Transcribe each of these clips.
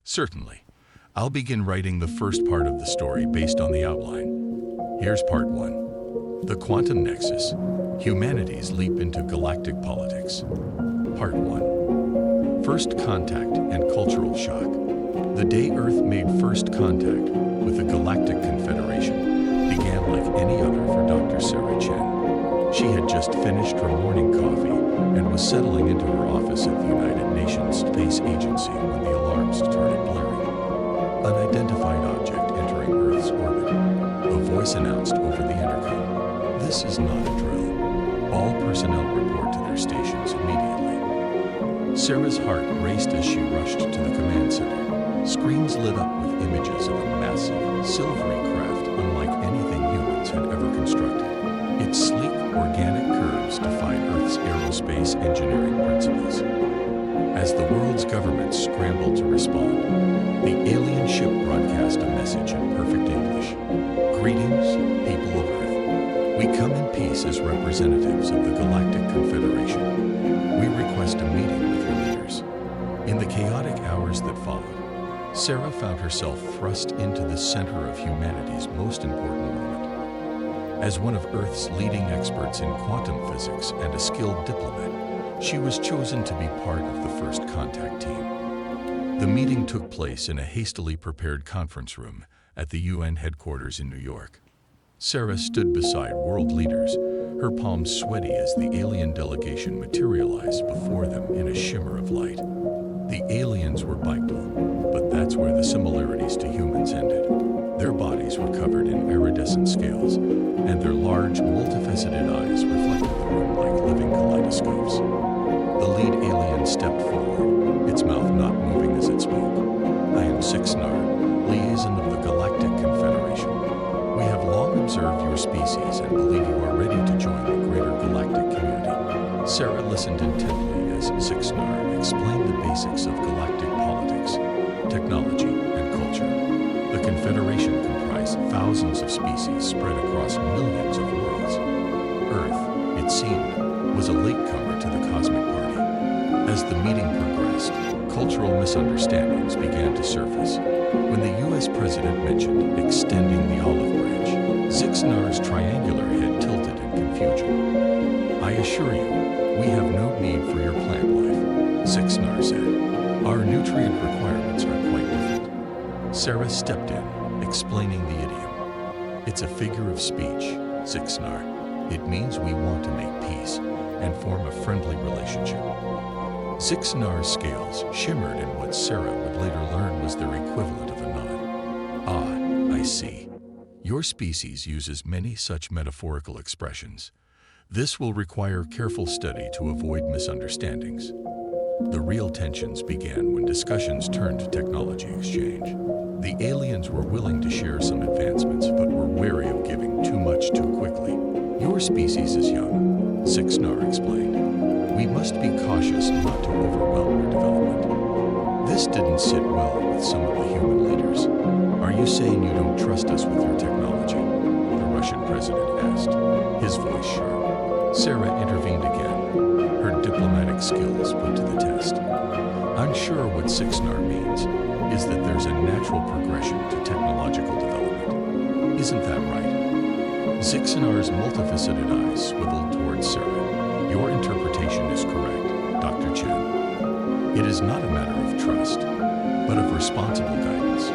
Certainly. I'll begin writing the first part of the story based on the outline. Here's part 1. The Quantum Nexus. Humanity's Leap into Galactic Politics. Part 1. First Contact and Cultural Shock. The day Earth made first contact with the Galactic Confederation began like any other for Dr. Sarah Chen. She had just finished her morning coffee and was settling into her office at the United Nations Space Agency when the alarms started blaring. Unidentified object entering Earth's orbit. A voice announced over the intercom. This is not a drill. All personnel report to their stations immediately. Sarah's heart raced as she rushed to the command center. Screens lit up with images of a massive, silvery craft unlike anything humans had ever constructed. Its sleek, organic curves defied Earth's aerospace engineering principles. As the world's governments scrambled to respond, the alien ship broadcast a message in perfect English. Greetings, people of Earth. We come in peace as representatives of the Galactic Confederation. We request a meeting with your leaders. In the chaotic hours that followed, Sarah found herself thrust into the center of humanity's most important moment. As one of Earth's leading experts in quantum physics and a skilled diplomat, she was chosen to be part of the first contact team. The meeting took place in a hastily prepared conference room at the UN headquarters in New York. Sarah stood beside world leaders, her palms sweaty as the alien delegation materialized before them in a shimmer of light. The aliens were bipedal, but that's where the similarities to humans ended. Their bodies were covered in iridescent scales, and their large, multifaceted eyes reflected the room like living kaleidoscopes. The lead alien stepped forward, its mouth not moving as it spoke. I am Sixnar, liaison of the Galactic Confederation. We have long observed your species and believe you are ready to join the greater galactic community. Sarah listened intently as Sixnar explained the basics of galactic politics, technology, and culture. The Confederation comprised thousands of species spread across millions of worlds. Earth, it seemed, was a latecomer to the cosmic party. As the meeting progressed, cultural misunderstandings began to surface. When the U.S. president mentioned extending the olive branch, Zixnar's triangular head tilted in confusion. I assure you, we have no need for your plant life, Zixnar said. Our nutrient requirements are quite different. Sarah stepped in, explaining the idiom. It's a figure of speech, Zixnar. It means we want to make peace and form a friendly relationship. Zixnar's scales shimmered in what Sarah would later learn was their equivalent of a nod. Ah, I see. Your species uses many such metaphorical expressions. This will require careful study to avoid misunderstandings. The real tensions began when discussions turned to technology exchange. The aliens were willing to share some advancements, but were wary of giving too much too quickly. Your species is young, Sixnar explained. We must be cautious not to overwhelm your development. This didn't sit well with some of the human leaders. Are you saying you don't trust us with your technology? The Russian president asked, his voice sharp. Sarah intervened again, her diplomatic skills put to the test. Unsure what Sixnar means is that there's a natural progression to technological development. Isn't that right? Zixnar's multifaceted eyes swiveled towards Sarah. Your interpretation is correct, Dr. Chen. It is not a matter of trust, but of responsible guidance.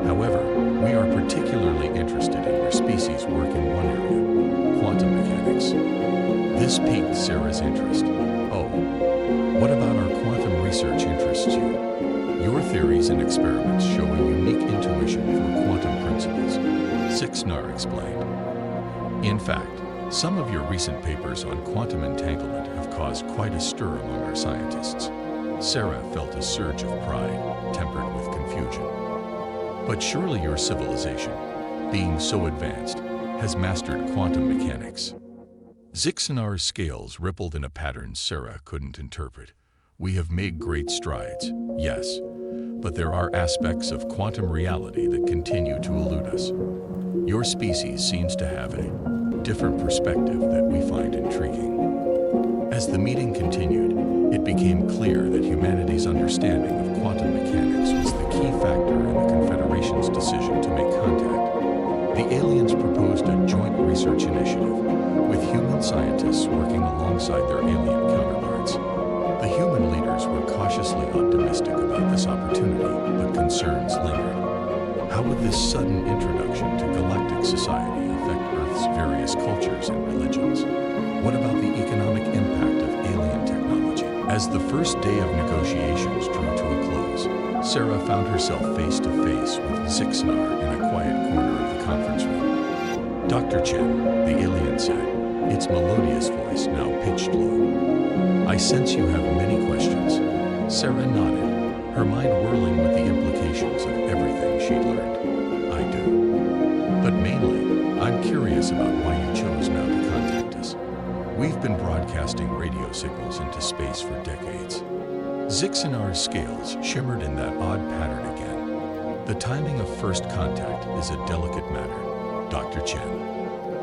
However, we are particularly interested in your species' work in one area, quantum mechanics. This piqued Sarah's interest. Oh, what about our quantum research interests you? Your theories and experiments show a unique intuition for quantum principles, Sixnar explained. In fact, some of your recent papers on quantum entanglement have caused quite a stir among our scientists. Sarah felt a surge of pride, tempered with confusion. But surely your civilization, being so advanced, has mastered quantum mechanics. Zixnar's scales rippled in a pattern Sarah couldn't interpret. We have made great strides, yes, but there are aspects of quantum reality that continue to elude us. Your species seems to have a different perspective that we find intriguing. As the meeting continued, it became clear that humanity's understanding of quantum mechanics was the key alongside their alien counterparts. The human leaders were cautiously optimistic about this opportunity, but concerns lingered. How would this sudden introduction to galactic society affect Earth's various cultures and religions? What about the economic impact of alien technology? As the first day of negotiations drew to a close, Sarah found herself face to face with Zixnar in a quiet corner of the conference room. Dr. Chen, the alien said, its melodious voice now pitched low. I sense you have many questions. Sarah nodded, her mind whirling with the implications of everything she'd learned. I do. But mainly, I'm curious about why you chose now to contact us. We've been broadcasting radio signals into space for decades. Zixnar's scales shimmered in that odd pattern again. The timing of first contact is a delicate matter, Dr. Chen.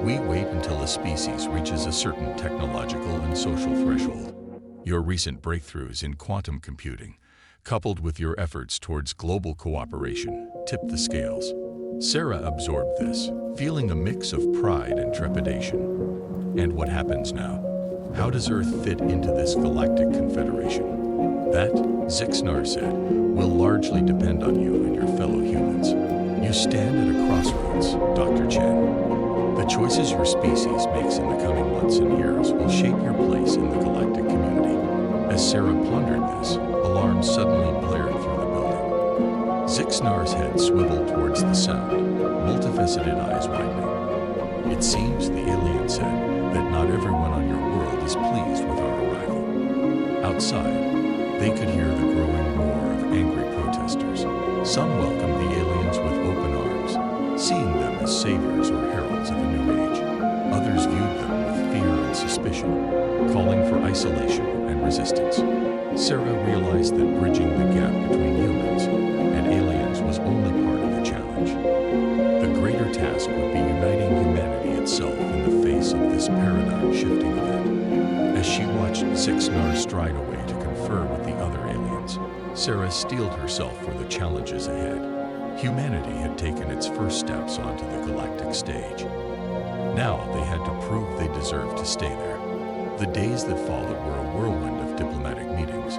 We wait until a species reaches a certain technological and social threshold. Your recent breakthroughs in quantum computing, coupled with your efforts towards global cooperation, tipped the scales. Sarah absorbed this, feeling a mix of pride and trepidation. And what happens now? How does Earth fit into this galactic confederation? That, Zixnar said, will largely depend on you and your fellow humans. You stand at a crossroads, Dr. Chen. The choices your species makes in the coming months and years will shape your place in the galactic community. As Sarah pondered this, alarms suddenly blared through the building. Zixnar's head swiveled towards the sound, multifaceted eyes widening. It seems, the alien said, that not everyone on your world is pleased with our arrival. Outside, they could hear the growing roar of angry protesters. Some welcomed the aliens with open arms, seeing them as saviors or heralds of a new age. Others viewed them with fear and suspicion, calling for isolation and resistance. Sarah realized that bridging the gap between humans and aliens was only part of the challenge. The greater task would be uniting humanity itself in the face of this paradigm-shifting event. As she watched Zixnar stride away to confer with the other aliens, Sarah steeled herself for the challenges ahead. Humanity had taken its first steps onto the galactic stage. Now they had to prove they deserved to stay there. The days that followed were a whirlwind of diplomatic meetings,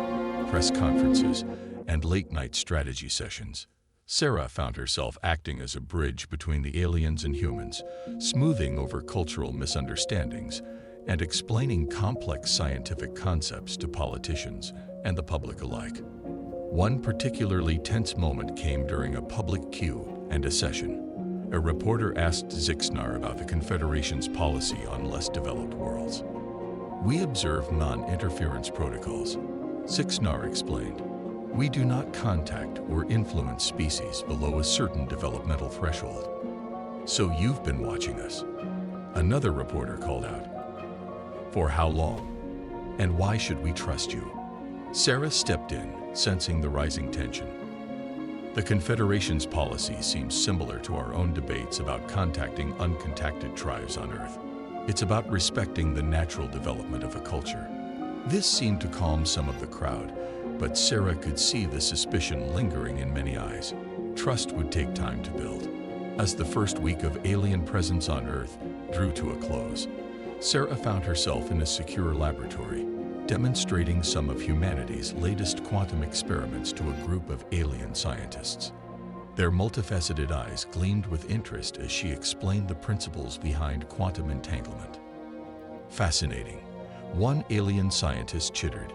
press conferences, and late-night strategy sessions. Sarah found herself acting as a bridge between the aliens and humans, smoothing over cultural misunderstandings and explaining complex scientific concepts to politicians and the public alike. One particularly tense moment came during a public Q and A session. A reporter asked Zixnar about the Confederation's policy on less developed worlds. We observe non-interference protocols, Zixnar explained. We do not contact or influence species below a certain developmental threshold. So you've been watching us, another reporter called out. For how long? And why should we trust you? Sarah stepped in, sensing the rising tension. The Confederation's policy seems similar to our own debates about contacting uncontacted tribes on Earth. It's about respecting the natural development of a culture. This seemed to calm some of the crowd, but Sarah could see the suspicion lingering in many eyes. Trust would take time to build. As the first week of alien presence on Earth drew to a close, Sarah found herself in a secure laboratory, demonstrating some of humanity's latest quantum experiments to a group of alien scientists. Their multifaceted eyes gleamed with interest as she explained the principles behind quantum entanglement. Fascinating, one alien scientist chittered.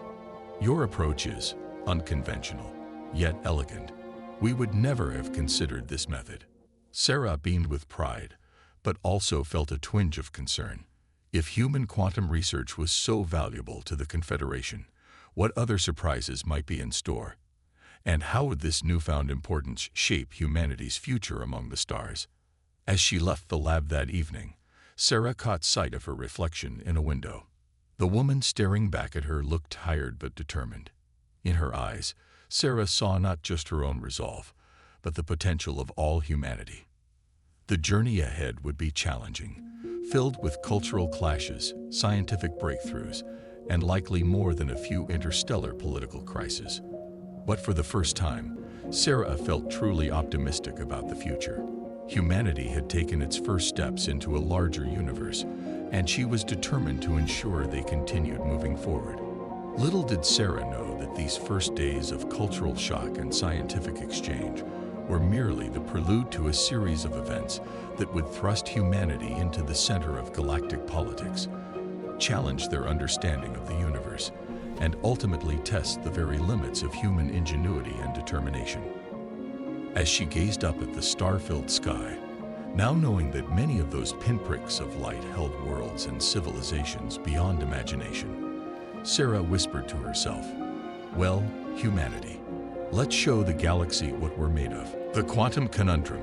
Your approach is unconventional, yet elegant. We would never have considered this method. Sarah beamed with pride, but also felt a twinge of concern. If human quantum research was so valuable to the Confederation, what other surprises might be in store? And how would this newfound importance shape humanity's future among the stars? As she left the lab that evening, Sarah caught sight of her reflection in a window. The woman staring back at her looked tired but determined. In her eyes, Sarah saw not just her own resolve, but the potential of all humanity. The journey ahead would be challenging, filled with cultural clashes, scientific breakthroughs, and likely more than a few interstellar political crises. But for the first time, Sarah felt truly optimistic about the future. Humanity had taken its first steps into a larger universe, and she was determined to ensure they continued moving forward. Little did Sarah know that these first days of cultural shock and scientific exchange were merely the prelude to a series of events that would thrust humanity into the center of galactic politics, challenge their understanding of the universe, and ultimately test the very limits of human ingenuity and determination. As she gazed up at the star-filled sky, now knowing that many of those pinpricks of light held worlds and civilizations beyond imagination, Sarah whispered to herself, "Well, humanity, let's show the galaxy what we're made of." The Quantum Conundrum.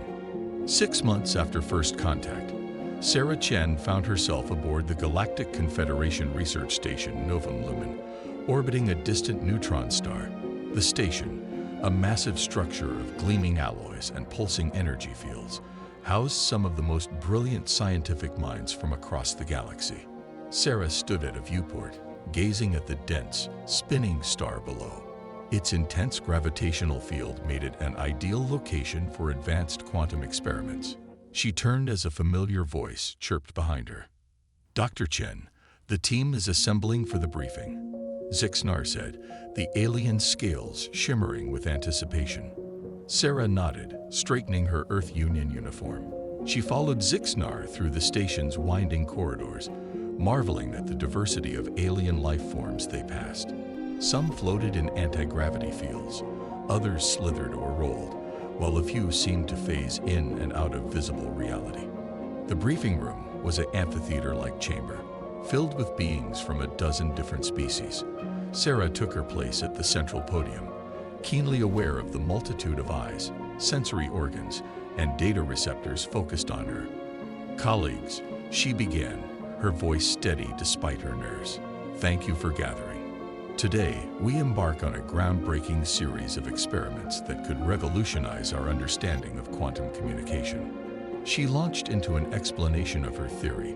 6 months after first contact, Sarah Chen found herself aboard the Galactic Confederation Research Station Novum Lumen, orbiting a distant neutron star. The station, a massive structure of gleaming alloys and pulsing energy fields, housed some of the most brilliant scientific minds from across the galaxy. Sarah stood at a viewport, gazing at the dense, spinning star below. Its intense gravitational field made it an ideal location for advanced quantum experiments. She turned as a familiar voice chirped behind her. "Dr. Chen, the team is assembling for the briefing," Zixnar said, the alien scales shimmering with anticipation. Sarah nodded, straightening her Earth Union uniform. She followed Zixnar through the station's winding corridors, marveling at the diversity of alien life forms they passed. Some floated in anti-gravity fields, others slithered or rolled, while a few seemed to phase in and out of visible reality. The briefing room was an amphitheater-like chamber, filled with beings from a dozen different species. Sarah took her place at the central podium, keenly aware of the multitude of eyes, sensory organs, and data receptors focused on her. "Colleagues," she began, her voice steady despite her nerves, "thank you for gathering. Today, we embark on a groundbreaking series of experiments that could revolutionize our understanding of quantum communication." She launched into an explanation of her theory,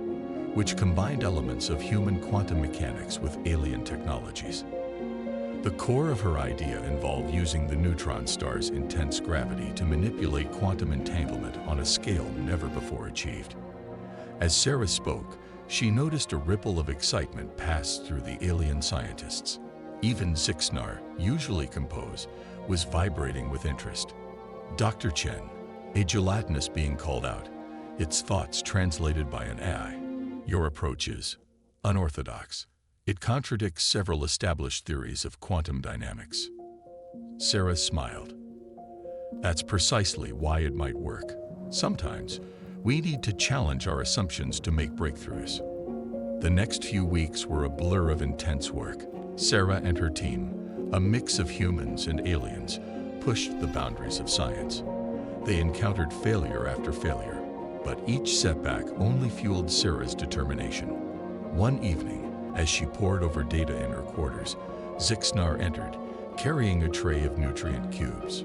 which combined elements of human quantum mechanics with alien technologies. The core of her idea involved using the neutron star's intense gravity to manipulate quantum entanglement on a scale never before achieved. As Sarah spoke, she noticed a ripple of excitement pass through the alien scientists. Even Zixnar, usually composed, was vibrating with interest. "Dr. Chen," a gelatinous being called out, its thoughts translated by an AI. "Your approach is unorthodox. It contradicts several established theories of quantum dynamics." Sarah smiled. "That's precisely why it might work. Sometimes, we need to challenge our assumptions to make breakthroughs." The next few weeks were a blur of intense work. Sarah and her team, a mix of humans and aliens, pushed the boundaries of science. They encountered failure after failure, but each setback only fueled Sarah's determination. One evening, as she pored over data in her quarters, Zixnar entered, carrying a tray of nutrient cubes.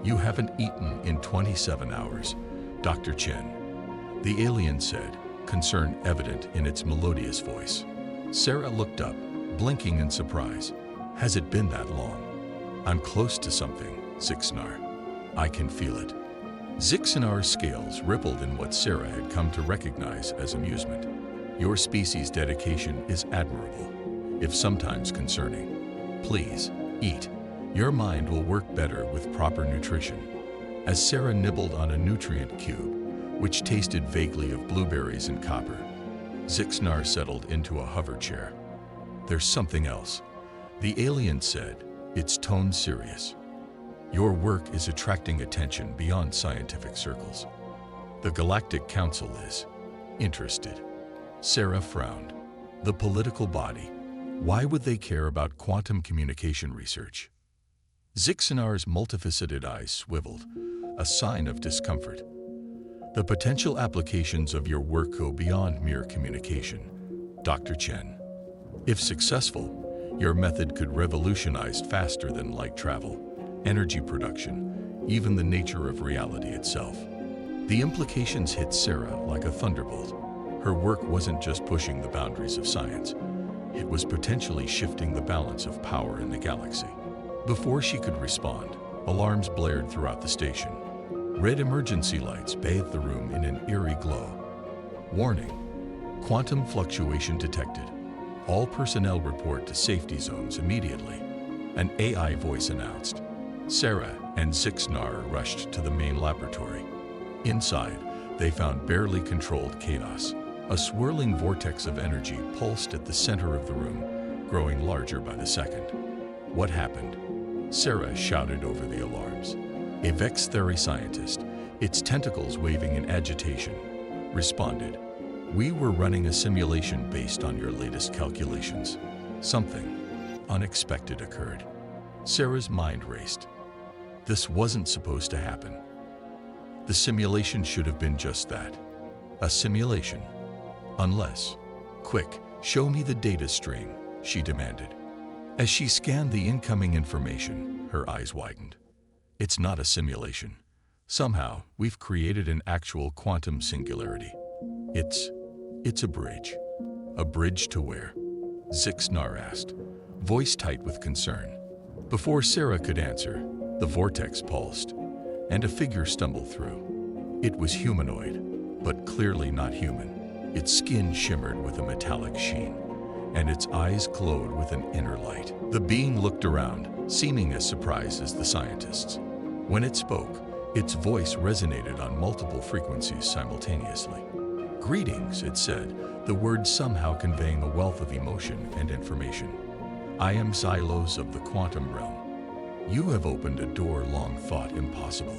"You haven't eaten in 27 hours, Dr. Chen," the alien said, concern evident in its melodious voice. Sarah looked up, blinking in surprise. "Has it been that long?" "I'm close to something, Zixnar. I can feel it." Zixnar's scales rippled in what Sarah had come to recognize as amusement. "Your species' dedication is admirable, if sometimes concerning. Please, eat. Your mind will work better with proper nutrition." As Sarah nibbled on a nutrient cube, which tasted vaguely of blueberries and copper, Zixnar settled into a hover chair. "There's something else," the alien said, its tone serious. "Your work is attracting attention beyond scientific circles. The Galactic Council is interested." Sarah frowned. The political body. Why would they care about quantum communication research? Zixnar's multifaceted eyes swiveled, a sign of discomfort. "The potential applications of your work go beyond mere communication, Dr. Chen. If successful, your method could revolutionize faster than light travel, energy production, even the nature of reality itself." The implications hit Sarah like a thunderbolt. Her work wasn't just pushing the boundaries of science. It was potentially shifting the balance of power in the galaxy. Before she could respond, alarms blared throughout the station. Red emergency lights bathed the room in an eerie glow. "Warning! Quantum fluctuation detected. All personnel report to safety zones immediately. An AI voice announced. Sarah and Zixnar rushed to the main laboratory. Inside, they found barely controlled chaos. A swirling vortex of energy pulsed at the center of the room, growing larger by the second. What happened? Sarah shouted over the alarms. A Vex-Theory scientist, its tentacles waving in agitation, responded. We were running a simulation based on your latest calculations. Something unexpected occurred. Sarah's mind raced. This wasn't supposed to happen. The simulation should have been just that. A simulation. Unless, quick, show me the data stream, she demanded. As she scanned the incoming information, her eyes widened. It's not a simulation. Somehow, we've created an actual quantum singularity. It's a bridge. A bridge to where? Zixnar asked, voice tight with concern. Before Sarah could answer, the vortex pulsed, and a figure stumbled through. It was humanoid, but clearly not human. Its skin shimmered with a metallic sheen, and its eyes glowed with an inner light. The being looked around, seeming as surprised as the scientists. When it spoke, its voice resonated on multiple frequencies simultaneously. Greetings, it said, the words somehow conveying a wealth of emotion and information. I am Xylos of the quantum realm. You have opened a door long thought impossible.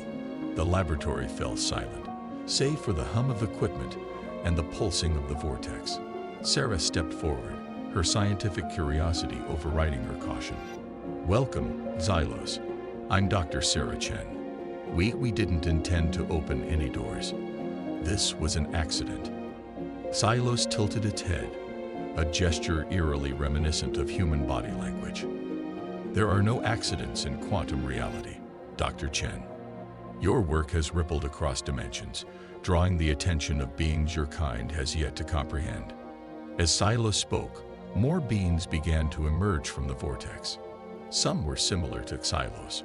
The laboratory fell silent, save for the hum of equipment and the pulsing of the vortex. Sarah stepped forward, her scientific curiosity overriding her caution. Welcome, Xylos. I'm Dr. Sarah Chen. We didn't intend to open any doors. This was an accident. Xylos tilted its head, a gesture eerily reminiscent of human body language. There are no accidents in quantum reality, Dr. Chen. Your work has rippled across dimensions, drawing the attention of beings your kind has yet to comprehend. As Xylos spoke, more beings began to emerge from the vortex. Some were similar to Xylos,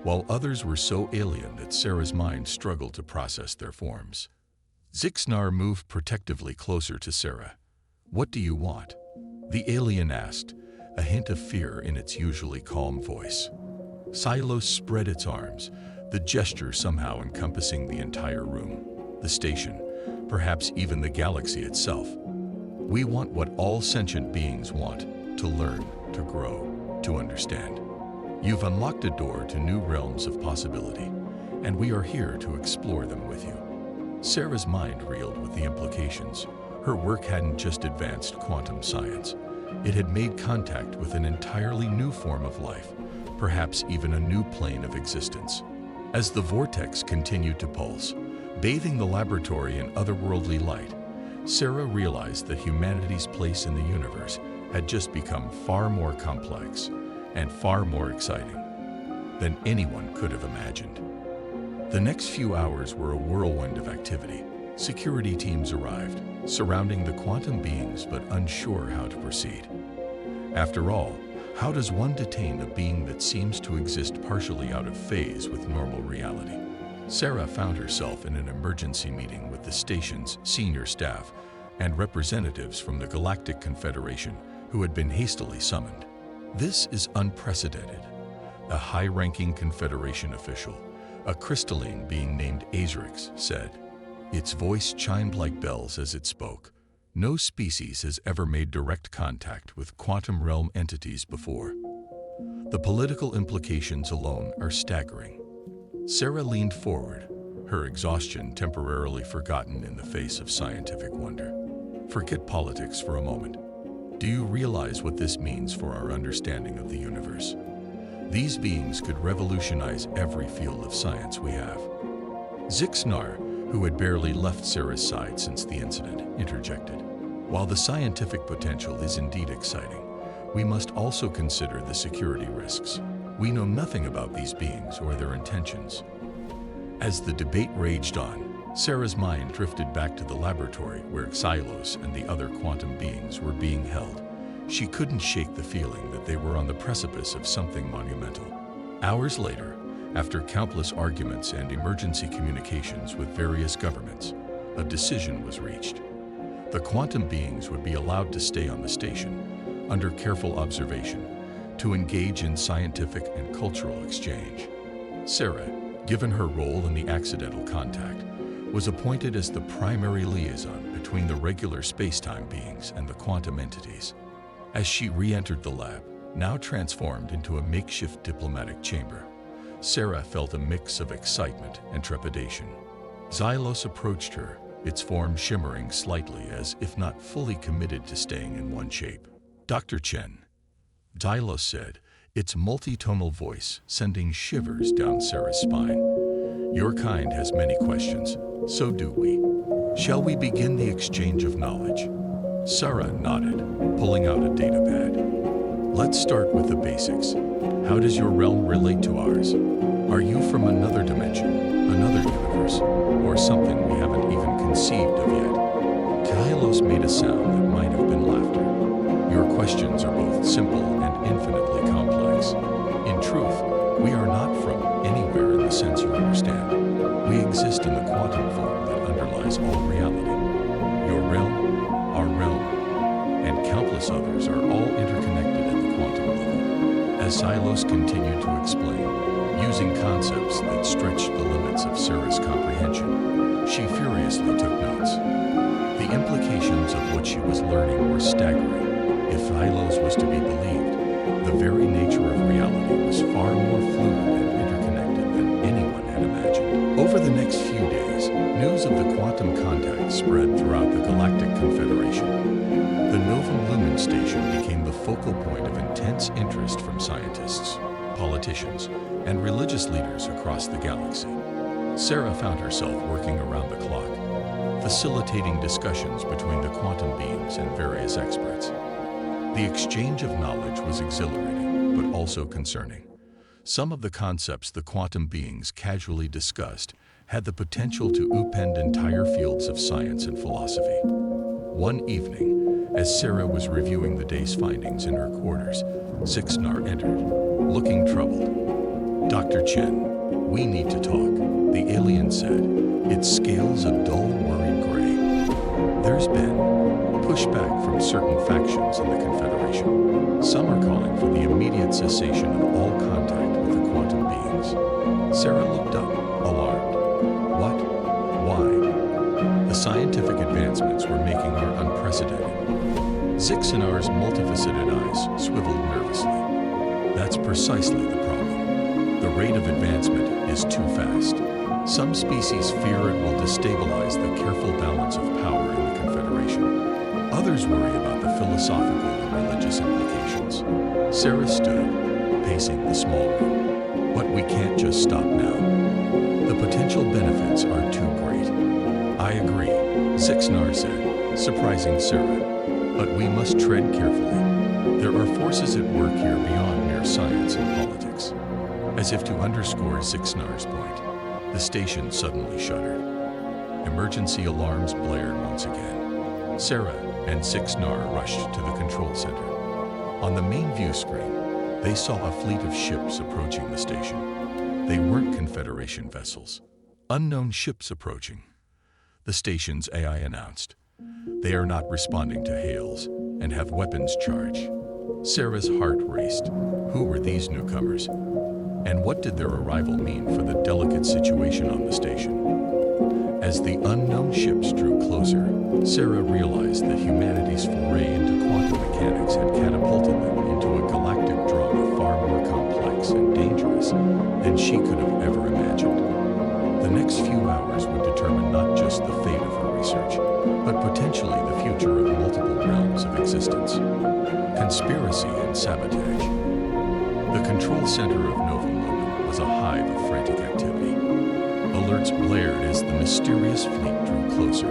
while others were so alien that Sarah's mind struggled to process their forms. Zixnar moved protectively closer to Sarah. What do you want? The alien asked, a hint of fear in its usually calm voice. Xylos spread its arms, the gesture somehow encompassing the entire room, the station, perhaps even the galaxy itself. We want what all sentient beings want, to learn, to grow, to understand. You've unlocked a door to new realms of possibility, and we are here to explore them with you. Sarah's mind reeled with the implications. Her work hadn't just advanced quantum science. It had made contact with an entirely new form of life, perhaps even a new plane of existence. As the vortex continued to pulse, bathing the laboratory in otherworldly light, Sarah realized that humanity's place in the universe had just become far more complex and far more exciting than anyone could have imagined. The next few hours were a whirlwind of activity. Security teams arrived, surrounding the quantum beings but unsure how to proceed. After all, how does one detain a being that seems to exist partially out of phase with normal reality? Sarah found herself in an emergency meeting with the station's senior staff and representatives from the Galactic Confederation who had been hastily summoned. This is unprecedented. A high-ranking Confederation official, a crystalline being named Azrix, said. Its voice chimed like bells as it spoke. No species has ever made direct contact with quantum realm entities before. The political implications alone are staggering. Sarah leaned forward, her exhaustion temporarily forgotten in the face of scientific wonder. Forget politics for a moment. Do you realize what this means for our understanding of the universe? These beings could revolutionize every field of science we have. Zixnar, who had barely left Sarah's side since the incident, interjected. While the scientific potential is indeed exciting, we must also consider the security risks. We know nothing about these beings or their intentions. As the debate raged on, Sarah's mind drifted back to the laboratory where Xylos and the other quantum beings were being held. She couldn't shake the feeling that they were on the precipice of something monumental. Hours later, after countless arguments and emergency communications with various governments, a decision was reached. The quantum beings would be allowed to stay on the station, under careful observation, to engage in scientific and cultural exchange. Sarah, given her role in the accidental contact, was appointed as the primary liaison between the regular space-time beings and the quantum entities. As she re-entered the lab, now transformed into a makeshift diplomatic chamber, Sarah felt a mix of excitement and trepidation. Xylos approached her, its form shimmering slightly as if not fully committed to staying in one shape. "Dr. Chen," Xylos said, its multi-tonal voice sending shivers down Sarah's spine. "Your kind has many questions, so do we. Shall we begin the exchange of knowledge?" Sarah nodded, pulling out a datapad. "Let's start with the basics. How does your realm relate to ours? Are you from another dimension, another universe, or something we haven't even conceived of yet?" Xylos made a sound that might have been laughter. "Your questions are both simple and infinitely complex. In truth, we are not from anywhere in the sense you understand. We exist in the quantum form that underlies all reality. Your realm, our realm, and countless others are all interconnected at the quantum level." As Xylos continued to explain, using concepts that stretched the limits of Sarah's comprehension, she furiously took notes. The implications of what she was learning were staggering. If Xylos was to be believed, the very nature of reality was far more fluid and interconnected than anyone had imagined. Over the next few days, news of the quantum contact spread throughout the Galactic Confederation. The Novum Lumen station became the focal point of intense interest from scientists, politicians, and religious leaders across the galaxy. Sarah found herself working around the clock, facilitating discussions between the quantum beings and various experts. The exchange of knowledge was exhilarating, but also concerning. Some of the concepts the quantum beings casually discussed had the potential to upend entire fields of science and philosophy. One evening, as Sarah was reviewing the day's findings in her quarters, Sixnar entered, looking troubled. "Dr. Chen, we need to talk," the alien said, its scales a dull, worried gray. "There's been pushback from certain factions in the Confederation. Some are calling for the immediate cessation of all contact with the quantum beings." Sarah looked up, alarmed. "What? Why?" "The scientific advancements we're making are unprecedented." Zixanar's multifaceted eyes swiveled nervously. "That's precisely the problem. The rate of advancement is too fast. Some species fear it will destabilize the careful balance of power in the Confederation. Others worry about the philosophical and religious implications." Sarah stood, pacing the small room. "But we can't just stop now. The potential benefits are too great." "I agree," Sixnar said, surprising Sarah. "But we must tread carefully. There are forces at work here beyond mere science and politics." As if to underscore Sixnar's point, the station suddenly shuddered. Emergency alarms blared once again. Sarah and Sixnar rushed to the control center. On the main view screen, they saw a fleet of ships approaching the station. They weren't Confederation vessels. Unknown ships approaching. The station's AI announced. "They are not responding to hails and have weapons charged." Sarah's heart raced. Who were these newcomers? And what did their arrival mean for the delicate situation on the station? As the unknown ships drew closer, Sarah realized that humanity's foray into quantum mechanics had catapulted them into a galactic drama far more complex and dangerous than she could have ever imagined. The next few hours would determine not just the fate of her research, but potentially the future of multiple realms of existence. Conspiracy and sabotage. The control center of Novum Lumen was a hive of frantic activity. Alerts blared as the mysterious fleet drew closer,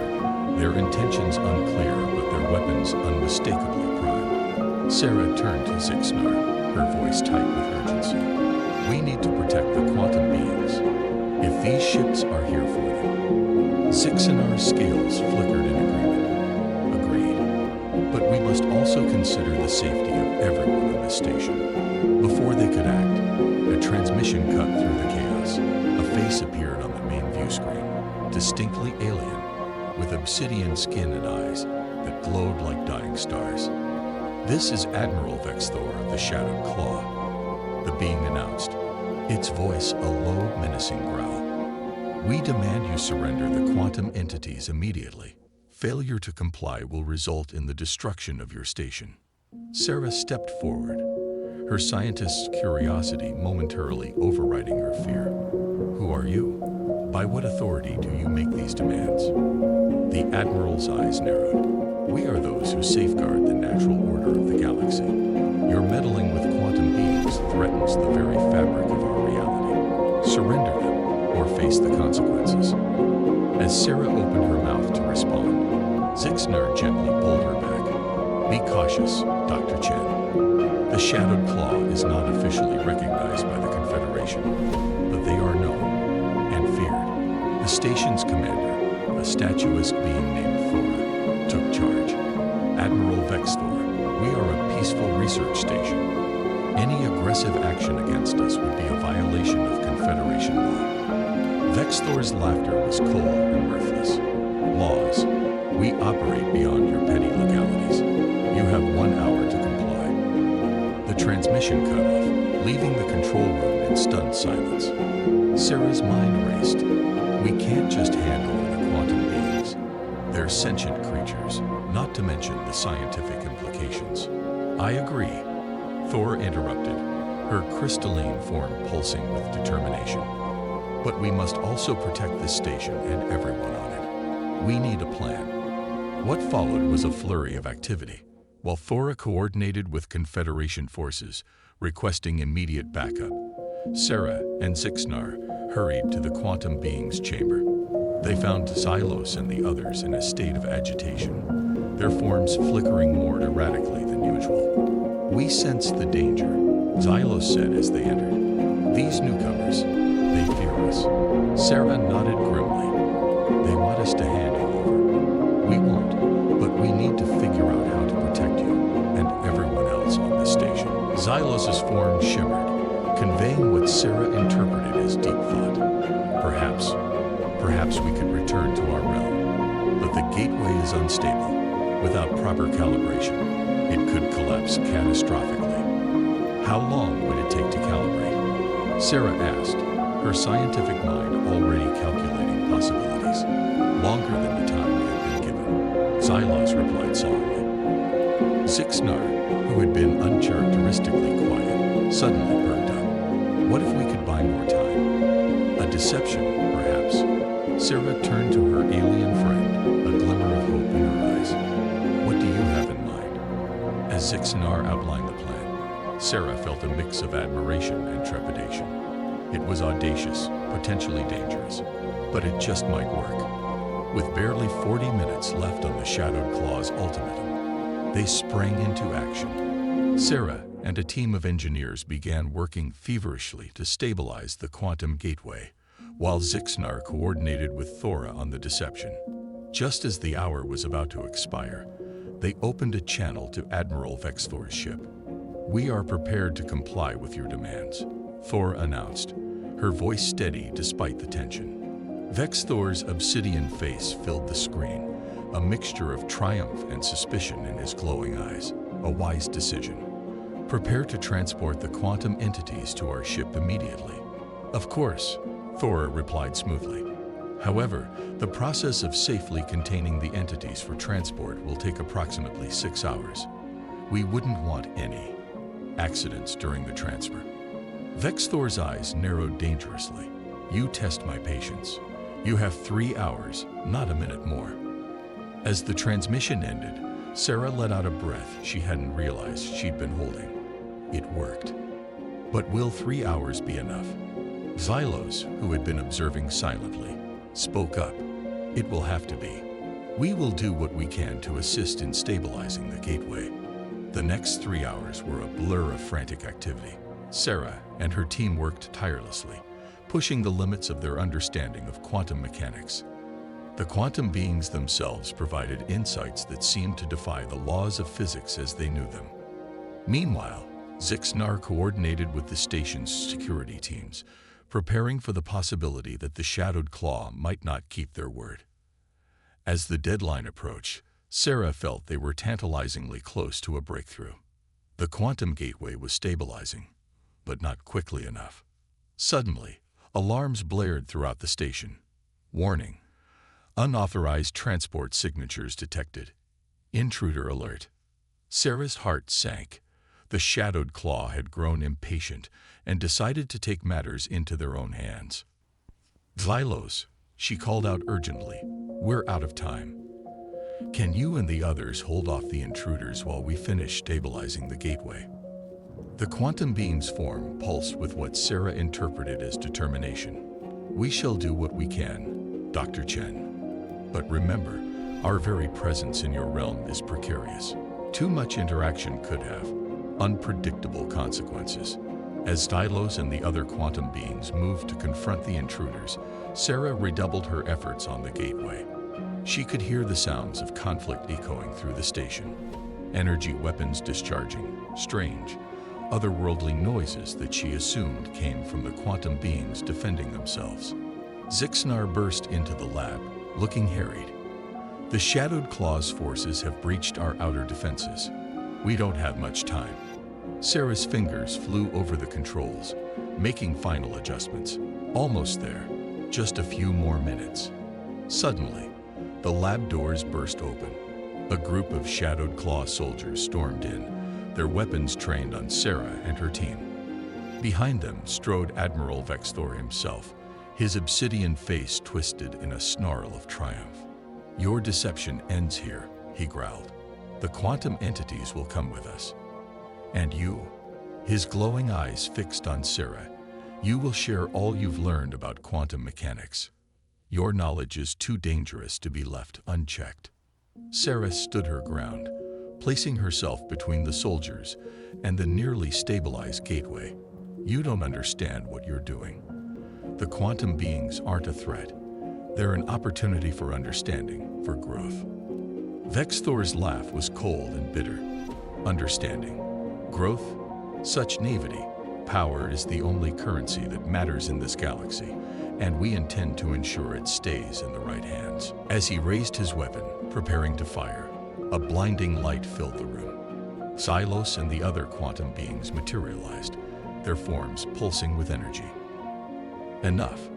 their intentions unclear but their weapons unmistakably primed. Sarah turned to Sixnar, her voice tight with urgency. "We need to protect the quantum beings. If these ships are here for them." Sixnar's scales flickered in agreement. "Agreed. But we must also consider the safety of everyone in this station." Before they could act, a transmission cut through the chaos. A face appeared on the main view screen, distinctly alien, with obsidian skin and eyes, that glowed like dying stars. "This is Admiral Vexthor of the Shadowed Claw," the being announced, its voice a low, menacing growl. "We demand you surrender the quantum entities immediately. Failure to comply will result in the destruction of your station." Sarah stepped forward, her scientist's curiosity momentarily overriding her fear. "Who are you? By what authority do you make these demands?" The Admiral's eyes narrowed. "We are those who safeguard the natural order of the galaxy. Your meddling with quantum beings threatens the very fabric of our reality. Surrender them, or face the consequences." As Sarah opened her mouth to respond, Zixnar gently pulled her back. "Be cautious, Dr. Chen. The Shadowed Claw is not officially recognized by the Confederation, but they are known and feared." The station's commander, a statuesque being named Thora, took charge. "Admiral Vexthor, we are a peaceful research station. Any aggressive action against us would be a violation of Confederation law." Vexthor's laughter was cold and ruthless. "Laws. We operate beyond your petty legalities. You have 1 hour to comply." The transmission cut off, leaving the control room in stunned silence. Sarah's mind raced. "We can't just hand over the quantum beings. They're sentient creatures, not to mention the scientific implications." "I agree," Thor interrupted, her crystalline form pulsing with determination. "But we must also protect this station and everyone on it. We need a plan." What followed was a flurry of activity. While Thora coordinated with Confederation forces, requesting immediate backup, Sarah and Zixnar hurried to the quantum being's chamber. They found Xylos and the others in a state of agitation, their forms flickering more erratically than usual. "We sense the danger," Xylos said as they entered. "These newcomers, they fear us." Sarah nodded grimly. "They want us to hand you over. We won't, but we need to figure out how to protect you and everyone else on the station." Xylos's form shimmered, conveying what Sarah interpreted as deep thought. Perhaps we could return to our realm, but the gateway is unstable. Without proper calibration, it could collapse catastrophically. "How long would it take to calibrate?" Sarah asked, her scientific mind already calculating possibilities. "Longer than the time we have been given," Xylos replied solemnly. Zixnar, who had been uncharacteristically quiet, suddenly perked up. "What if we could buy more time? A deception, perhaps?" Sarah turned to her alien friend, a glimmer of hope in her eyes. "What do you have in mind?" As Zixnar outlined the plan, Sarah felt a mix of admiration and trepidation. It was audacious, potentially dangerous, but it just might work. With barely 40 minutes left on the Shadowed Claw's ultimatum, they sprang into action. Sarah and a team of engineers began working feverishly to stabilize the quantum gateway, while Zixnar coordinated with Thora on the deception. Just as the hour was about to expire, they opened a channel to Admiral Vexthor's ship. "We are prepared to comply with your demands," Thor announced, her voice steady despite the tension. Vexthor's obsidian face filled the screen, a mixture of triumph and suspicion in his glowing eyes. "A wise decision. Prepare to transport the quantum entities to our ship immediately." "Of course," Thor replied smoothly. "However, the process of safely containing the entities for transport will take approximately 6 hours. We wouldn't want any accidents during the transfer." Vexthor's eyes narrowed dangerously. "You test my patience. You have 3 hours, not a minute more." As the transmission ended, Sarah let out a breath she hadn't realized she'd been holding. It worked. But will 3 hours be enough? Xylos, who had been observing silently, spoke up. "It will have to be. We will do what we can to assist in stabilizing the gateway." The next 3 hours were a blur of frantic activity. Sarah and her team worked tirelessly, pushing the limits of their understanding of quantum mechanics. The quantum beings themselves provided insights that seemed to defy the laws of physics as they knew them. Meanwhile, Zixnar coordinated with the station's security teams, preparing for the possibility that the Shadowed Claw might not keep their word. As the deadline approached, Sarah felt they were tantalizingly close to a breakthrough. The quantum gateway was stabilizing, but not quickly enough. Suddenly, alarms blared throughout the station. Warning: unauthorized transport signatures detected. Intruder alert. Sarah's heart sank. The shadowed claw had grown impatient and decided to take matters into their own hands. Xylos, she called out urgently, we're out of time. Can you and the others hold off the intruders while we finish stabilizing the gateway? The quantum being's form pulsed with what Sarah interpreted as determination. We shall do what we can, Dr. Chen. But remember, our very presence in your realm is precarious. Too much interaction could have unpredictable consequences. As Stylos and the other quantum beings moved to confront the intruders, Sarah redoubled her efforts on the gateway. She could hear the sounds of conflict echoing through the station. Energy weapons discharging, strange, otherworldly noises that she assumed came from the quantum beings defending themselves. Zixnar burst into the lab, looking harried. The Shadowed Claw's forces have breached our outer defenses. We don't have much time. Sarah's fingers flew over the controls, making final adjustments. Almost there, just a few more minutes. Suddenly, the lab doors burst open. A group of Shadowed Claw soldiers stormed in, their weapons trained on Sarah and her team. Behind them strode Admiral Vexthor himself, his obsidian face twisted in a snarl of triumph. Your deception ends here, he growled. The quantum entities will come with us. And you, his glowing eyes fixed on Sarah, you will share all you've learned about quantum mechanics. Your knowledge is too dangerous to be left unchecked. Sarah stood her ground, placing herself between the soldiers and the nearly stabilized gateway. You don't understand what you're doing. The quantum beings aren't a threat. They're an opportunity for understanding, for growth. Vexthor's laugh was cold and bitter. Understanding. Growth? Such naivety. Power is the only currency that matters in this galaxy, and we intend to ensure it stays in the right hands. As he raised his weapon, preparing to fire, a blinding light filled the room. Xylos and the other quantum beings materialized, their forms pulsing with energy. Enough.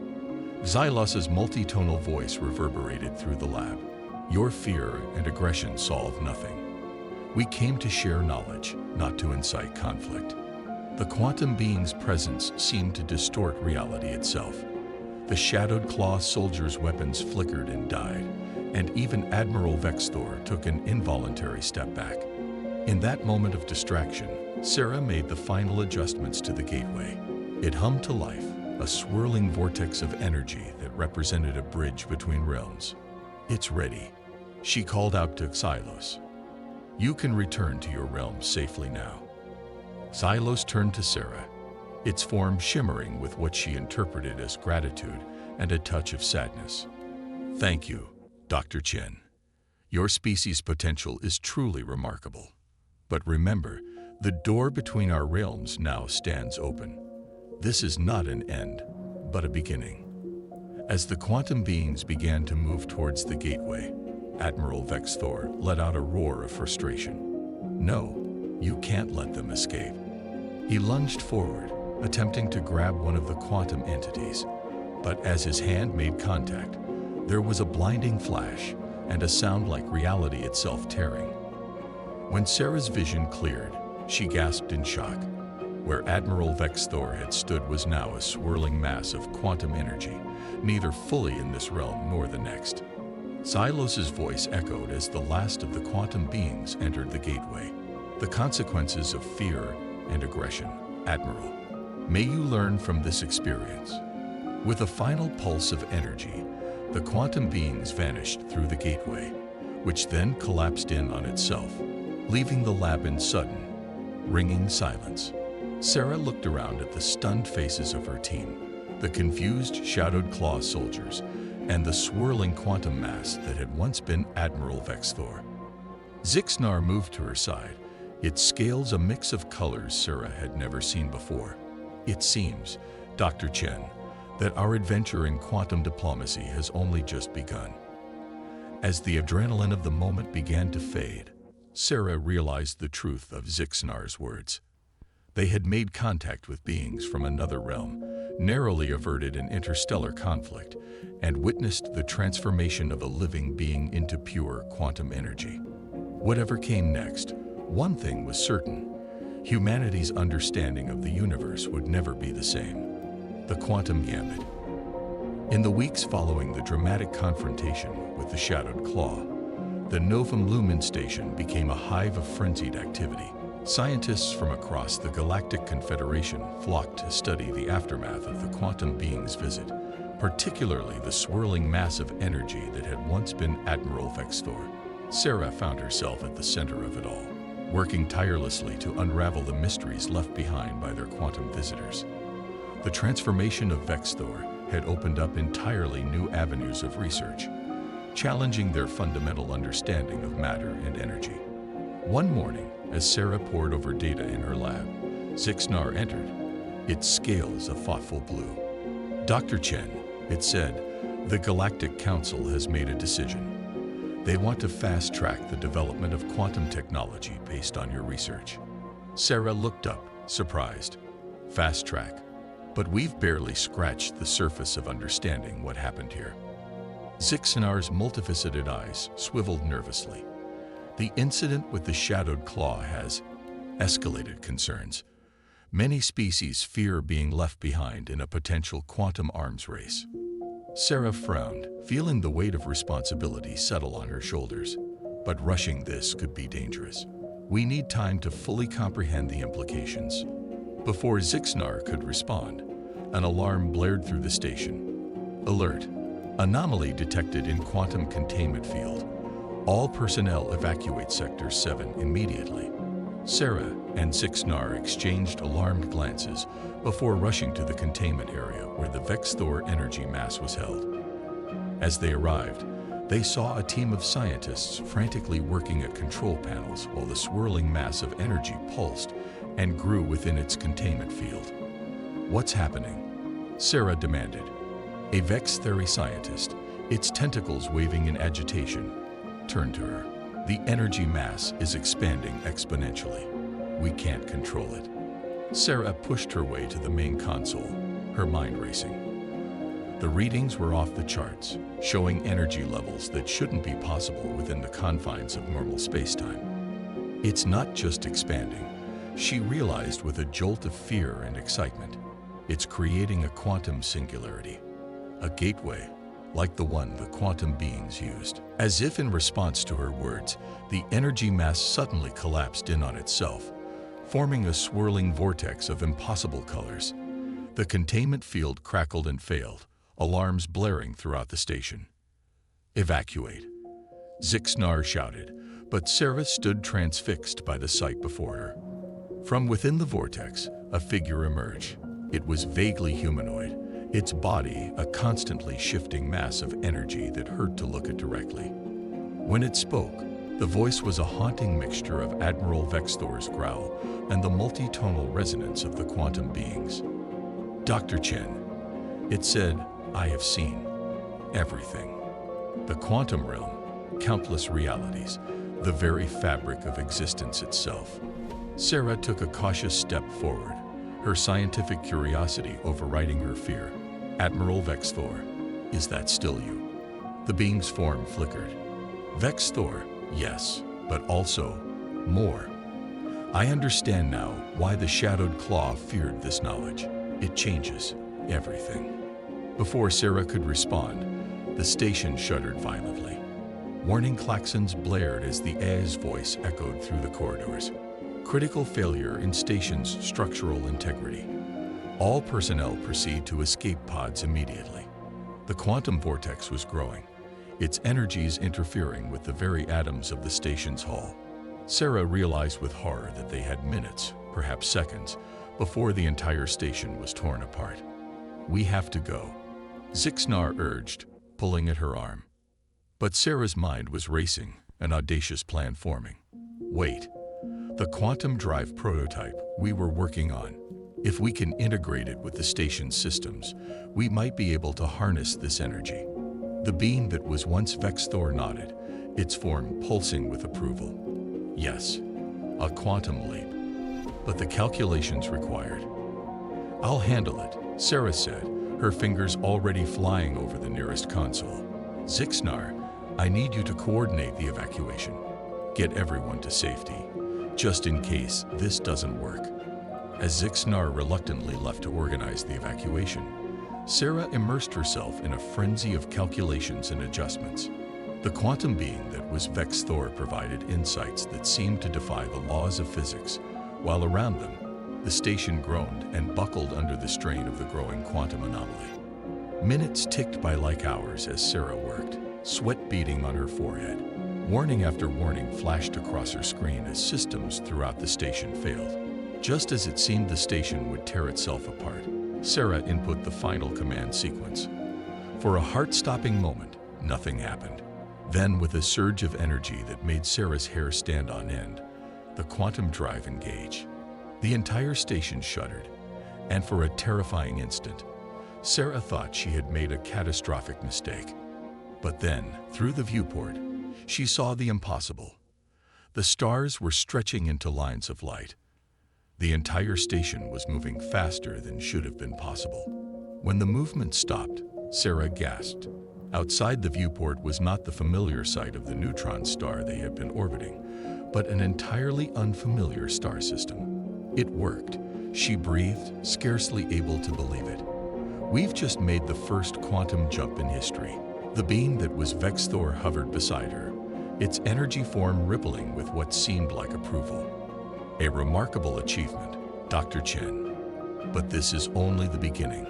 Xylos's multitonal voice reverberated through the lab. Your fear and aggression solve nothing. We came to share knowledge, not to incite conflict. The quantum being's presence seemed to distort reality itself. The Shadowed Claw soldiers' weapons flickered and died, and even Admiral Vexthor took an involuntary step back. In that moment of distraction, Sarah made the final adjustments to the gateway. It hummed to life, a swirling vortex of energy that represented a bridge between realms. It's ready, she called out to Xylos. You can return to your realm safely now. Xylos turned to Sarah, its form shimmering with what she interpreted as gratitude and a touch of sadness. Thank you, Dr. Chen. Your species' potential is truly remarkable. But remember, the door between our realms now stands open. This is not an end, but a beginning. As the quantum beings began to move towards the gateway, Admiral Vexthor let out a roar of frustration. No, you can't let them escape. He lunged forward, attempting to grab one of the quantum entities, but as his hand made contact, there was a blinding flash and a sound like reality itself tearing. When Sarah's vision cleared, she gasped in shock. Where Admiral Vexthor had stood was now a swirling mass of quantum energy, neither fully in this realm nor the next. Xylos's voice echoed as the last of the quantum beings entered the gateway. The consequences of fear and aggression, Admiral. May you learn from this experience. With a final pulse of energy, the quantum beings vanished through the gateway, which then collapsed in on itself, leaving the lab in sudden, ringing silence. Sarah looked around at the stunned faces of her team, the confused Shadowed Claw soldiers, and the swirling quantum mass that had once been Admiral Vexthor. Zixnar moved to her side, its scales a mix of colors Sarah had never seen before. It seems, Dr. Chen, that our adventure in quantum diplomacy has only just begun. As the adrenaline of the moment began to fade, Sarah realized the truth of Zixnar's words. They had made contact with beings from another realm, narrowly averted an interstellar conflict, and witnessed the transformation of a living being into pure quantum energy. Whatever came next, one thing was certain: humanity's understanding of the universe would never be the same. The quantum gambit. In the weeks following the dramatic confrontation with the Shadowed Claw, the Novum Lumen station became a hive of frenzied activity. Scientists from across the Galactic Confederation flocked to study the aftermath of the quantum being's visit, particularly the swirling mass of energy that had once been Admiral Vexthor. Sarah found herself at the center of it all, working tirelessly to unravel the mysteries left behind by their quantum visitors. The transformation of Vexthor had opened up entirely new avenues of research, challenging their fundamental understanding of matter and energy. One morning, as Sarah pored over data in her lab, Zixnar entered, its scales a thoughtful blue. "Dr. Chen," it said, "the Galactic Council has made a decision. They want to fast-track the development of quantum technology based on your research." Sarah looked up, surprised. "Fast-track? But we've barely scratched the surface of understanding what happened here." Zixnar's multifaceted eyes swiveled nervously. "The incident with the Shadowed Claw has escalated concerns. Many species fear being left behind in a potential quantum arms race." Sarah frowned, feeling the weight of responsibility settle on her shoulders. "But rushing this could be dangerous. We need time to fully comprehend the implications." Before Zixnar could respond, an alarm blared through the station. "Alert! Anomaly detected in quantum containment field. All personnel evacuate Sector 7 immediately." Sarah and Zixnar exchanged alarmed glances before rushing to the containment area where the Vexthor energy mass was held. As they arrived, they saw a team of scientists frantically working at control panels while the swirling mass of energy pulsed and grew within its containment field. "What's happening?" Sarah demanded. A Vextheri scientist, its tentacles waving in agitation, turned to her. "The energy mass is expanding exponentially. We can't control it." Sarah pushed her way to the main console, her mind racing. The readings were off the charts, showing energy levels that shouldn't be possible within the confines of normal spacetime. "It's not just expanding," she realized with a jolt of fear and excitement. "It's creating a quantum singularity, a gateway, like the one the quantum beings used." As if in response to her words, the energy mass suddenly collapsed in on itself, forming a swirling vortex of impossible colors. The containment field crackled and failed, alarms blaring throughout the station. "Evacuate," Zixnar shouted, but Sarah stood transfixed by the sight before her. From within the vortex, a figure emerged. It was vaguely humanoid, its body a constantly shifting mass of energy that hurt to look at directly. When it spoke, the voice was a haunting mixture of Admiral Vexthor's growl and the multi-tonal resonance of the quantum beings. "Dr. Chen," it said, "I have seen everything. The quantum realm, countless realities, the very fabric of existence itself." Sarah took a cautious step forward, her scientific curiosity overriding her fear. "Admiral Vexthor, is that still you?" The being's form flickered. "Vexthor, yes, but also more. I understand now why the Shadowed Claw feared this knowledge. It changes everything." Before Sarah could respond, the station shuddered violently. Warning klaxons blared as the AI's voice echoed through the corridors. "Critical failure in station's structural integrity. All personnel proceed to escape pods immediately." The quantum vortex was growing, its energies interfering with the very atoms of the station's hull. Sarah realized with horror that they had minutes, perhaps seconds, before the entire station was torn apart. "We have to go," Zixnar urged, pulling at her arm. But Sarah's mind was racing, an audacious plan forming. "Wait. The quantum drive prototype we were working on. If we can integrate it with the station's systems, we might be able to harness this energy." The being that was once Vex Thor nodded, its form pulsing with approval. Yes, a quantum leap, but the calculations required. I'll handle it, Sarah said, her fingers already flying over the nearest console. Zixnar, I need you to coordinate the evacuation. Get everyone to safety, just in case this doesn't work. As Zixnar reluctantly left to organize the evacuation, Sarah immersed herself in a frenzy of calculations and adjustments. The quantum being that was Vex Thor provided insights that seemed to defy the laws of physics, while around them, the station groaned and buckled under the strain of the growing quantum anomaly. Minutes ticked by like hours as Sarah worked, sweat beading on her forehead. Warning after warning flashed across her screen as systems throughout the station failed. Just as it seemed the station would tear itself apart, Sarah input the final command sequence. For a heart-stopping moment, nothing happened. Then, with a surge of energy that made Sarah's hair stand on end, the quantum drive engaged. The entire station shuddered, and for a terrifying instant, Sarah thought she had made a catastrophic mistake. But then, through the viewport, she saw the impossible. The stars were stretching into lines of light. The entire station was moving faster than should have been possible. When the movement stopped, Sarah gasped. Outside the viewport was not the familiar sight of the neutron star they had been orbiting, but an entirely unfamiliar star system. It worked. She breathed, scarcely able to believe it. We've just made the first quantum jump in history. The being that was Vex Thor hovered beside her, its energy form rippling with what seemed like approval. A remarkable achievement, Dr. Chen. But this is only the beginning.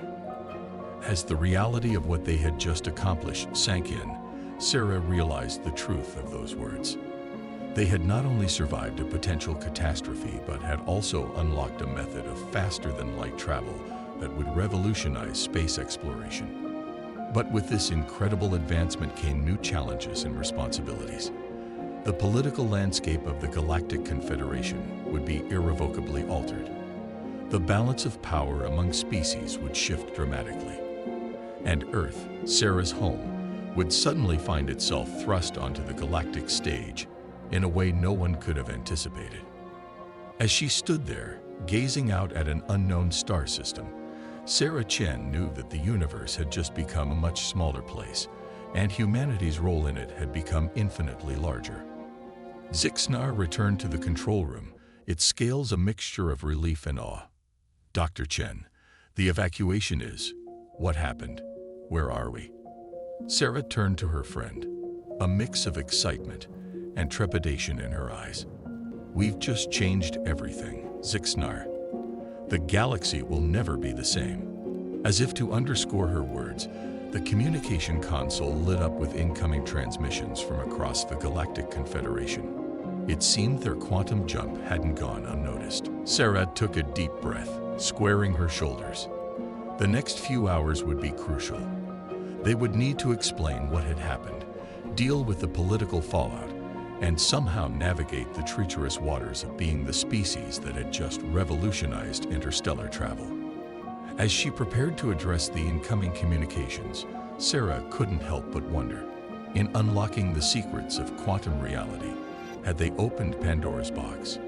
As the reality of what they had just accomplished sank in, Sarah realized the truth of those words. They had not only survived a potential catastrophe, but had also unlocked a method of faster-than-light travel that would revolutionize space exploration. But with this incredible advancement came new challenges and responsibilities. The political landscape of the Galactic Confederation would be irrevocably altered. The balance of power among species would shift dramatically. And Earth, Sarah's home, would suddenly find itself thrust onto the galactic stage in a way no one could have anticipated. As she stood there, gazing out at an unknown star system, Sarah Chen knew that the universe had just become a much smaller place, and humanity's role in it had become infinitely larger. Zixnar returned to the control room, its scales a mixture of relief and awe. Dr. Chen, the evacuation is. What happened? Where are we? Sarah turned to her friend, a mix of excitement and trepidation in her eyes. We've just changed everything, Zixnar. The galaxy will never be the same. As if to underscore her words, the communication console lit up with incoming transmissions from across the Galactic Confederation. It seemed their quantum jump hadn't gone unnoticed. Sarah took a deep breath, squaring her shoulders. The next few hours would be crucial. They would need to explain what had happened, deal with the political fallout, and somehow navigate the treacherous waters of being the species that had just revolutionized interstellar travel. As she prepared to address the incoming communications, Sarah couldn't help but wonder, in unlocking the secrets of quantum reality, had they opened Pandora's box?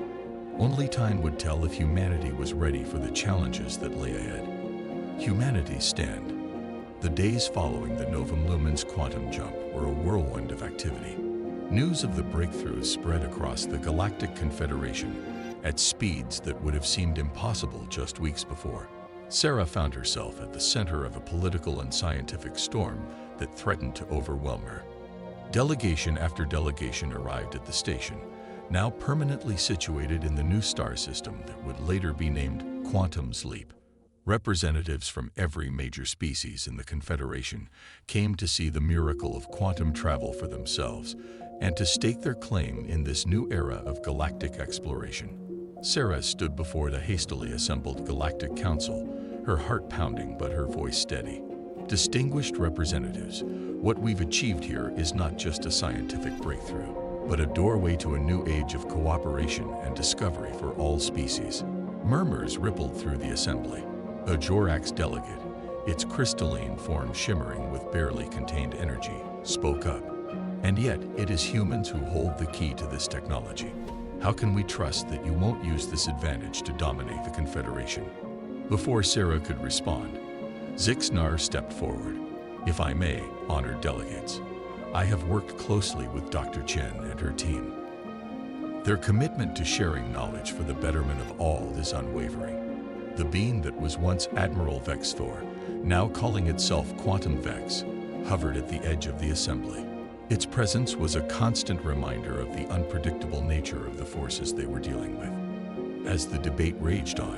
Only time would tell if humanity was ready for the challenges that lay ahead. Humanity's stand. The days following the Novum Lumen's quantum jump were a whirlwind of activity. News of the breakthroughs spread across the Galactic Confederation at speeds that would have seemed impossible just weeks before. Sarah found herself at the center of a political and scientific storm that threatened to overwhelm her. Delegation after delegation arrived at the station, now permanently situated in the new star system that would later be named Quantum's Leap. Representatives from every major species in the Confederation came to see the miracle of quantum travel for themselves and to stake their claim in this new era of galactic exploration. Sarah stood before the hastily assembled Galactic Council, her heart pounding but her voice steady. Distinguished representatives, what we've achieved here is not just a scientific breakthrough, but a doorway to a new age of cooperation and discovery for all species. Murmurs rippled through the assembly. A Jorax delegate, its crystalline form shimmering with barely contained energy, spoke up. And yet, it is humans who hold the key to this technology. How can we trust that you won't use this advantage to dominate the Confederation? Before Sarah could respond, Zixnar stepped forward. If I may, honored delegates, I have worked closely with Dr. Chen and her team. Their commitment to sharing knowledge for the betterment of all is unwavering. The being that was once Admiral Vex Thor, now calling itself Quantum Vex, hovered at the edge of the assembly. Its presence was a constant reminder of the unpredictable nature of the forces they were dealing with. As the debate raged on,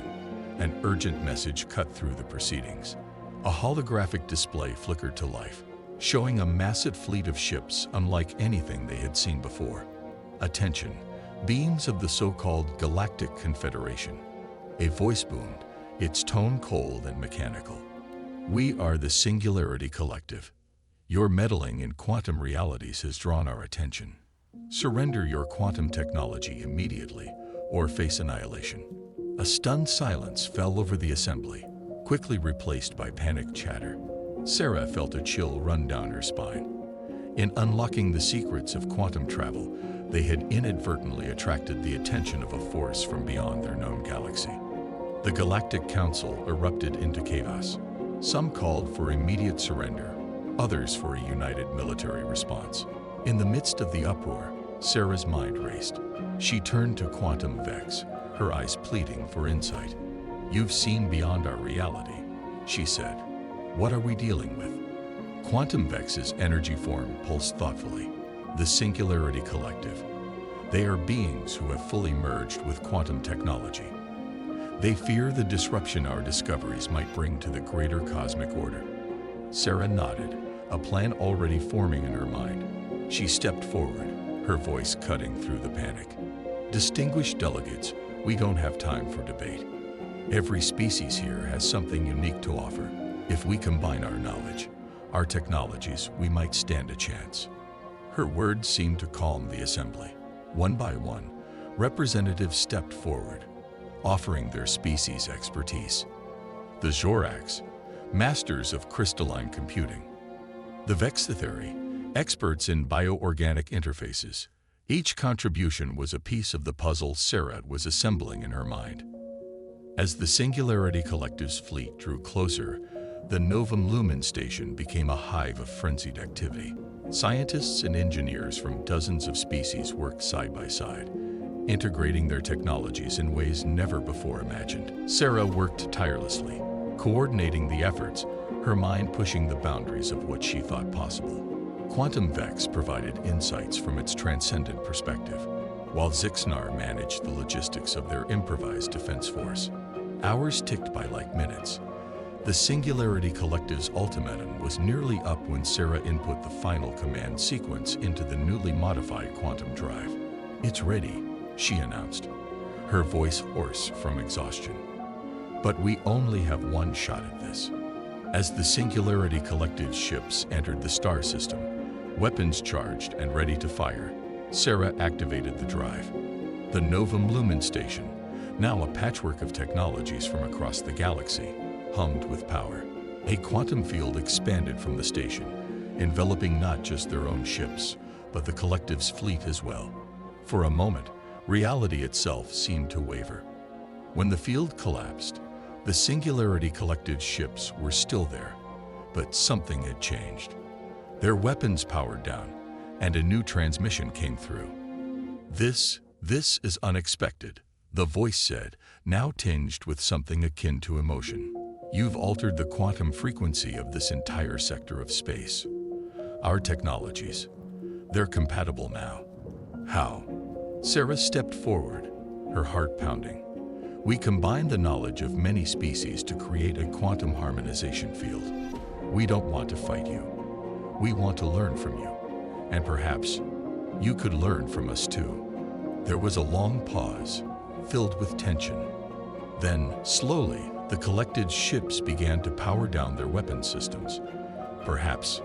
an urgent message cut through the proceedings. A holographic display flickered to life, showing a massive fleet of ships unlike anything they had seen before. Attention, beings of the so-called Galactic Confederation. A voice boomed, its tone cold and mechanical. We are the Singularity Collective. Your meddling in quantum realities has drawn our attention. Surrender your quantum technology immediately, or face annihilation. A stunned silence fell over the assembly, quickly replaced by panicked chatter. Sarah felt a chill run down her spine. In unlocking the secrets of quantum travel, they had inadvertently attracted the attention of a force from beyond their known galaxy. The Galactic Council erupted into chaos. Some called for immediate surrender, others for a united military response. In the midst of the uproar, Sarah's mind raced. She turned to Quantum Vex, her eyes pleading for insight. You've seen beyond our reality, she said. What are we dealing with? Quantum Vex's energy form pulsed thoughtfully. The Singularity Collective. They are beings who have fully merged with quantum technology. They fear the disruption our discoveries might bring to the greater cosmic order. Sarah nodded, a plan already forming in her mind. She stepped forward, her voice cutting through the panic. Distinguished delegates, we don't have time for debate. Every species here has something unique to offer. If we combine our knowledge, our technologies, we might stand a chance. Her words seemed to calm the assembly. One by one, representatives stepped forward, offering their species' expertise. The Zorax, masters of crystalline computing. The Vexitheri, experts in bioorganic interfaces. Each contribution was a piece of the puzzle Sarah was assembling in her mind. As the Singularity Collective's fleet drew closer, the Novum Lumen station became a hive of frenzied activity. Scientists and engineers from dozens of species worked side by side, integrating their technologies in ways never before imagined. Sarah worked tirelessly, coordinating the efforts, her mind pushing the boundaries of what she thought possible. Quantum Vex provided insights from its transcendent perspective, while Zixnar managed the logistics of their improvised defense force. Hours ticked by like minutes. The Singularity Collective's ultimatum was nearly up when Sarah input the final command sequence into the newly modified quantum drive. It's ready, she announced, her voice hoarse from exhaustion. But we only have one shot at this. As the Singularity Collective's ships entered the star system, weapons charged and ready to fire, Sarah activated the drive. The Novum Lumen station, now a patchwork of technologies from across the galaxy, hummed with power. A quantum field expanded from the station, enveloping not just their own ships, but the collective's fleet as well. For a moment, reality itself seemed to waver. When the field collapsed, the Singularity Collective's ships were still there, but something had changed. Their weapons powered down, and a new transmission came through. This is unexpected, the voice said, now tinged with something akin to emotion. You've altered the quantum frequency of this entire sector of space. Our technologies, they're compatible now. How? Sarah stepped forward, her heart pounding. We combine the knowledge of many species to create a quantum harmonization field. We don't want to fight you. We want to learn from you. And perhaps you could learn from us too. There was a long pause, filled with tension. Then, slowly, the collected ships began to power down their weapon systems. Perhaps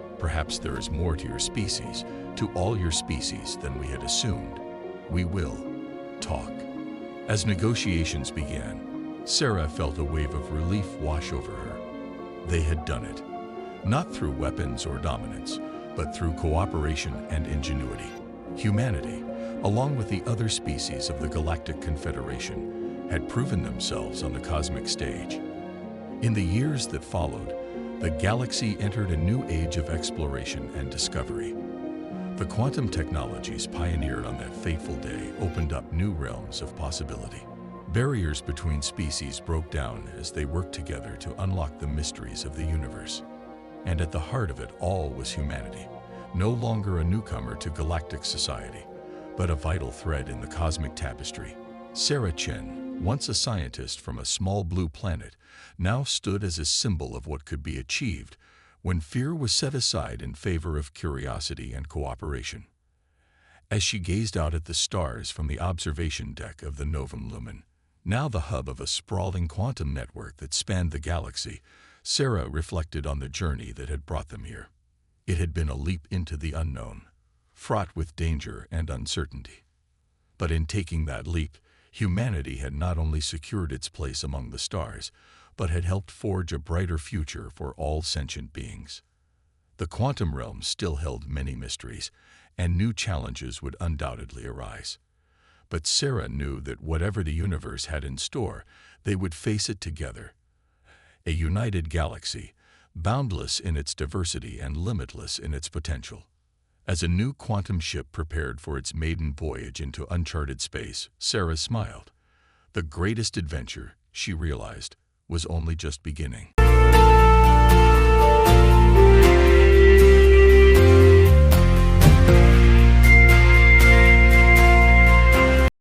there is more to your species, to all your species, than we had assumed. We will talk. As negotiations began, Sarah felt a wave of relief wash over her. They had done it, not through weapons or dominance, but through cooperation and ingenuity. Humanity, along with the other species of the Galactic Confederation, had proven themselves on the cosmic stage. In the years that followed, the galaxy entered a new age of exploration and discovery. The quantum technologies pioneered on that fateful day opened up new realms of possibility. Barriers between species broke down as they worked together to unlock the mysteries of the universe. And at the heart of it all was humanity, no longer a newcomer to galactic society, but a vital thread in the cosmic tapestry. Sarah Chen, once a scientist from a small blue planet, now stood as a symbol of what could be achieved when fear was set aside in favor of curiosity and cooperation. As she gazed out at the stars from the observation deck of the Novum Lumen, now the hub of a sprawling quantum network that spanned the galaxy, Sarah reflected on the journey that had brought them here. It had been a leap into the unknown, fraught with danger and uncertainty. But in taking that leap, humanity had not only secured its place among the stars, but had helped forge a brighter future for all sentient beings. The quantum realm still held many mysteries, and new challenges would undoubtedly arise. But Sarah knew that whatever the universe had in store, they would face it together. A united galaxy, boundless in its diversity and limitless in its potential. As a new quantum ship prepared for its maiden voyage into uncharted space, Sarah smiled. The greatest adventure, she realized, was only just beginning.